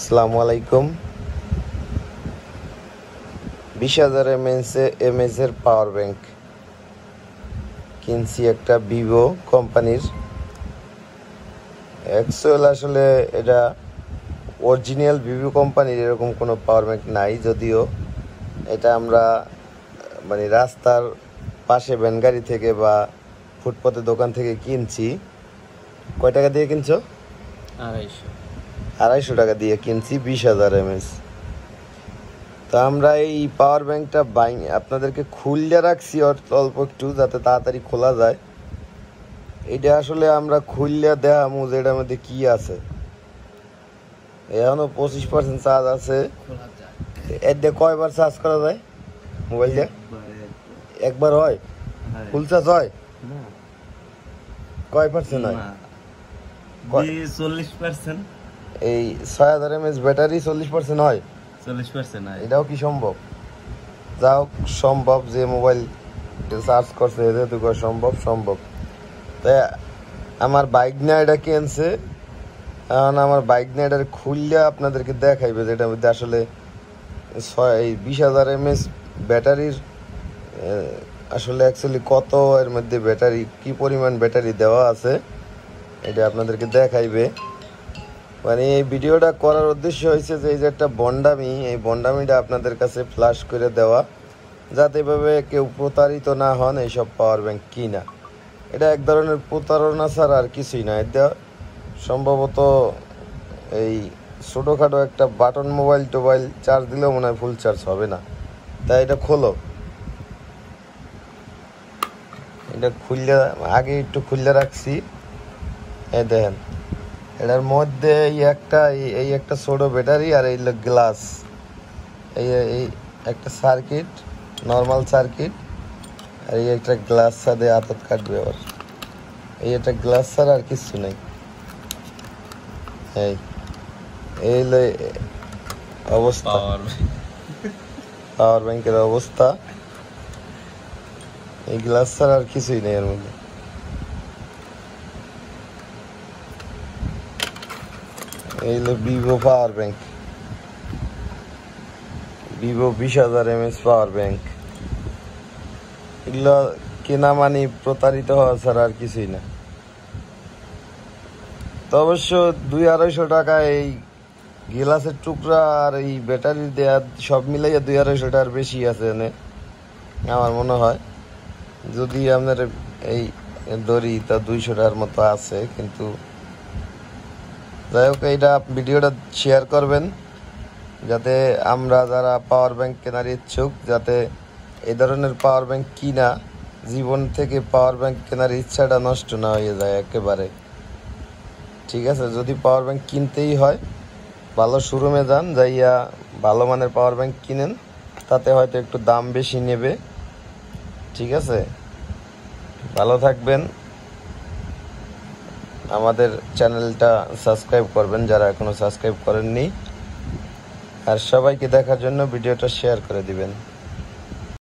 আসসালামু আলাইকুম। 20,000 এমএএচ এর পাওয়ার ব্যাংক কিনছি একটা ভিভো কোম্পানির। আসলে এটা অরিজিনাল ভিভো কোম্পানির এরকম কোনো পাওয়ার ব্যাংক নাই, যদিও এটা আমরা রাস্তার পাশে ভ্যান গাড়ি থেকে বা ফুটপাতের দোকান থেকে কিনছি। কয় টাকা দিয়ে কিনছো? 250 টাকা দিয়ে কিনছি 20,000 এমএএচ। তো আমরা এই পাওয়ার ব্যাংকটা আপনাদেরকে খুললে রাখছি অল্প একটু, যাতে তাড়াতাড়ি খোলা যায়। এটা আসলে আমরা খুললে দেখামু যে এটার মধ্যে কি আছে। এখনো 25% চার্জ আছে। এর দিয়ে কয়বার চার্জ করা যায় মোবাইল দিয়ে? একবার হয়? ফুল চার্জ হয়? কয় পার্সেন্ট হয়? 40%। এই 6000 এমএএচ ব্যাটারি 40% হয়? 40% হয়। এটাও কি সম্ভব? যাও সম্ভব, যে মোবাইল চার্জ করছে যেহেতু সম্ভব। তাই আমার বাইক নিয়ে এটা কিনছে, এখন আমার বাইক নিয়ে এটা খুললে আপনাদেরকে দেখাইবে যে এটার মধ্যে আসলে 20,000 এমএএচ ব্যাটারির আসলে অ্যাকচুয়ালি কত, এর মধ্যে ব্যাটারি কি পরিমাণ ব্যাটারি দেওয়া আছে এটা আপনাদেরকে দেখাইবে। এই ভিডিওটা করার উদ্দেশ্য হয়েছে যে এই যে একটা বন্ডামি, এই বন্ডামিটা আপনাদের কাছে ফ্ল্যাশ করে দেওয়া, যাতে এভাবে কেউ প্রতারিত না হন এইসব পাওয়ার ব্যাংক কিনা। এটা এক ধরনের প্রতারণা ছাড়া আর কিছুই না। এটা সম্ভবত এই ছোটোখাটো একটা বাটন মোবাইল চার্জ দিলেও মনে হয় ফুল চার্জ হবে না। তাই এটা খোলো, এটা খুললে আগে একটু খুললে রাখছি। এই দেখেন, এটার মধ্যে এই একটা ছোট ব্যাটারি আর এই গ্লাস, এই একটা সার্কিট, নর্মাল সার্কিট, আর এই একটা গ্লাস সাথে আতত কাটবে। আবার এই একটা গ্লাস ছাড়া আর কিছু নেই। এই অবস্থা পাওয়ার ব্যাংকের অবস্থা। এই গ্লাস ছাড়া আর কিছুই নেই এর মধ্যে। এই হলো Vivo power bank, Vivo 20,000 mAh power bank. এগুলো কেনা মানে প্রতারিত হওয়া ছাড়া আর কিছুই না। তো অবশ্য 200-250 টাকা এই গ্লাসের টুকরা আর এই ব্যাটারি দেয়া সব মিলাইয়া 200-250 টাকার বেশি আছে এনে আমার মনে হয়। যদি আপনার এই দড়ি তা 200 টাকার মতো আছে, কিন্তু যাই হোক, এইটা ভিডিওটা শেয়ার করবেন যাতে আমরা যারা পাওয়ার ব্যাংক কেনার ইচ্ছুক, যাতে এই ধরনের পাওয়ার ব্যাংক কিনা জীবন থেকে পাওয়ার ব্যাংক কেনার ইচ্ছাটা নষ্ট না হয়ে যায় একেবারে। ঠিক আছে, যদি পাওয়ার ব্যাংক কিনতেই হয় ভালো শোরুমে যান, যাইয়া ভালো মানের পাওয়ার ব্যাংক কিনেন, তাতে হয়তো একটু দাম বেশি নেবে। ঠিক আছে, ভালো থাকবেন। আমাদের চ্যানেলটা সাবস্ক্রাইব করবেন যারা এখনো সাবস্ক্রাইব করেননি, আর সবাইকে দেখার জন্য ভিডিওটা শেয়ার করে দিবেন।